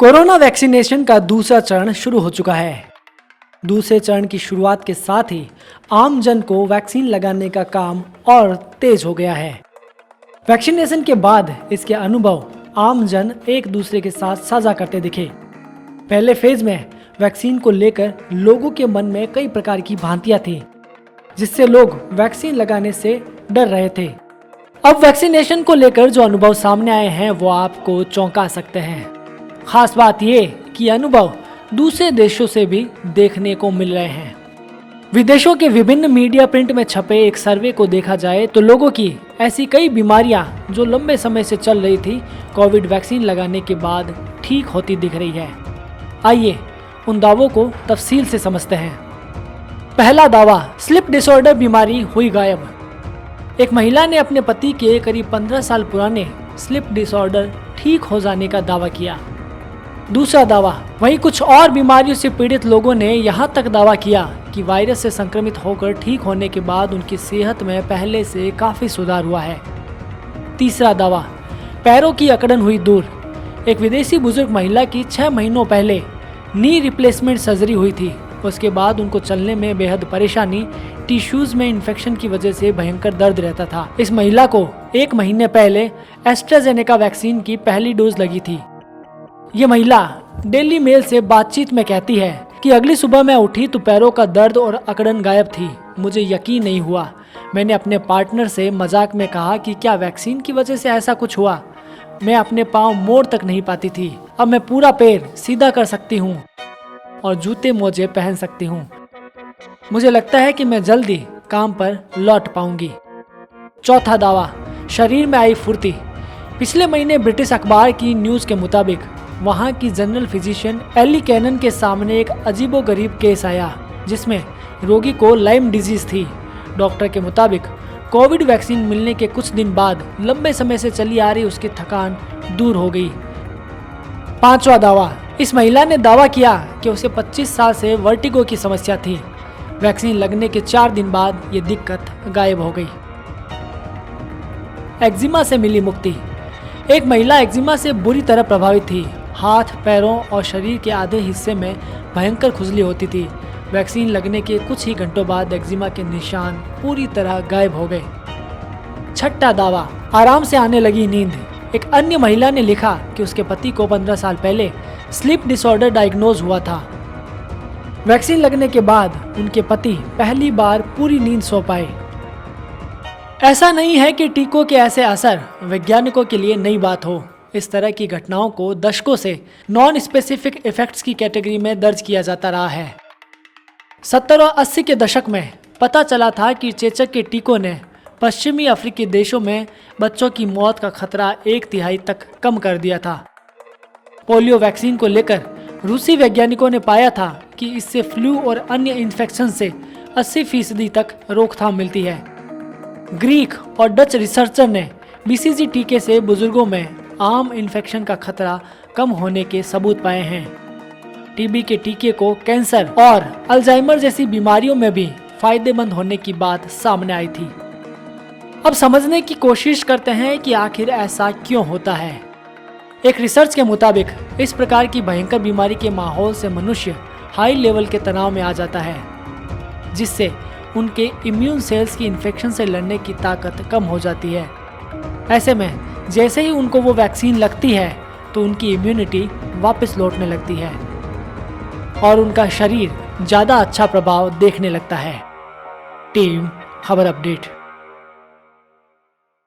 Corona vaccination का दूसरा चरण शुरू हो चुका है। दूसरे चरण की शुरुआत के साथ ही आम जन को वैक्सीन लगाने का काम और तेज हो गया है। वैक्सीनेशन के बाद इसके अनुभव आम जन एक दूसरे के साथ साझा करते दिखे। पहले फेज में वैक्सीन को लेकर लोगों के मन में कई प्रकार की भ्रांतियां थी, जिससे लोग वैक्सीन लगाने से डर रहे थे। अब वैक्सीनेशन को लेकर जो अनुभव सामने आए हैं वो आपको चौंका सकते हैं। खास बात ये कि अनुभव दूसरे देशों से भी देखने को मिल रहे हैं। विदेशों के विभिन्न मीडिया प्रिंट में छपे एक सर्वे को देखा जाए तो लोगों की ऐसी कई बीमारियां जो लंबे समय से चल रही थी, कोविड वैक्सीन लगाने के बाद ठीक होती दिख रही है। आइए उन दावों को तफसील से समझते हैं। पहला दावा, स्लीप डिसऑर्डर बीमारी हुई गायब। एक महिला ने अपने पति के करीब 15 साल पुराने स्लीप डिसऑर्डर ठीक हो जाने का दावा किया। दूसरा दावा, वहीं कुछ और बीमारियों से पीड़ित लोगों ने यहाँ तक दावा किया कि वायरस से संक्रमित होकर ठीक होने के बाद उनकी सेहत में पहले से काफी सुधार हुआ है। तीसरा दावा, पैरों की अकड़न हुई दूर। एक विदेशी बुजुर्ग महिला की 6 महीनों पहले नी रिप्लेसमेंट सर्जरी हुई थी। उसके बाद उनको चलने में बेहद परेशानी, टिश्यूज में इन्फेक्शन की वजह से भयंकर दर्द रहता था। इस महिला को 1 महीने पहले एस्ट्राजेनेका वैक्सीन की पहली डोज लगी थी। ये महिला डेली मेल से बातचीत में कहती है कि अगली सुबह मैं उठी तो पैरों का दर्द और अकड़न गायब थी। मुझे यकीन नहीं हुआ। मैंने अपने पार्टनर से मजाक में कहा कि क्या वैक्सीन की वजह से ऐसा कुछ हुआ। मैं अपने पाँव मोड़ तक नहीं पाती थी। अब मैं पूरा पैर सीधा कर सकती हूँ और जूते मोजे पहन सकती हूँ। मुझे लगता है कि मैं जल्दी काम पर लौट पाऊंगी। चौथा दावा, शरीर में आई फुर्ती। पिछले महीने ब्रिटिश अखबार की न्यूज़ के मुताबिक वहां की जनरल फिजिशियन एली कैनन के सामने एक अजीबोगरीब केस आया, जिसमें रोगी को लाइम डिजीज थी। डॉक्टर के मुताबिक कोविड वैक्सीन मिलने के कुछ दिन बाद लंबे समय से चली आ रही उसकी थकान दूर हो गई। पांचवा दावा, इस महिला ने दावा किया कि उसे 25 साल से वर्टिगो की समस्या थी। वैक्सीन लगने के 4 दिन बाद ये दिक्कत गायब हो गई। एक्जिमा से मिली मुक्ति। एक महिला एक्जिमा से बुरी तरह प्रभावित थी। हाथ, पैरों और शरीर के आधे हिस्से में भयंकर खुजली होती थी। वैक्सीन लगने के कुछ ही घंटों बाद एक्जिमा के निशान पूरी तरह गायब हो गए। छठा दावा, आराम से आने लगी नींद। एक अन्य महिला ने लिखा कि उसके पति को 15 साल पहले स्लीप डिसऑर्डर डायग्नोज हुआ था। वैक्सीन लगने के बाद उनके पति पहली बार पूरी नींद सो पाए। ऐसा नहीं है कि टीकों के ऐसे असर वैज्ञानिकों के लिए नई बात हो। इस तरह की घटनाओं को दशकों से नॉन स्पेसिफिक इफेक्ट्स की कैटेगरी में दर्ज किया जाता रहा है। 70 और 80 के दशक में पता चला था कि चेचक के टीकों ने पश्चिमी अफ्रीकी देशों में बच्चों की मौत का खतरा 1/3 तक कम कर दिया था। पोलियो वैक्सीन को लेकर रूसी वैज्ञानिकों ने पाया था कि इससे फ्लू और अन्य इन्फेक्शन से 80% तक रोकथाम मिलती है। ग्रीक और डच रिसर्चर ने बीसीजी टीके से बुजुर्गों में आम इन्फेक्शन का खतरा कम होने के सबूत पाए हैं। टीबी के टीके को कैंसर और अल्जाइमर जैसी बीमारियों में भी फायदेमंद होने की बात सामने आई थी। अब समझने की कोशिश करते हैं कि आखिर ऐसा क्यों होता है। एक रिसर्च के मुताबिक इस प्रकार की भयंकर बीमारी के माहौल से मनुष्य हाई लेवल के तनाव में आ जाता है, जिससे उनके इम्यून सेल्स की इन्फेक्शन से लड़ने की ताकत कम हो जाती है। ऐसे में जैसे ही उनको वो वैक्सीन लगती है तो उनकी इम्यूनिटी वापस लौटने लगती है और उनका शरीर ज़्यादा अच्छा प्रभाव देखने लगता है। टीम खबर अपडेट।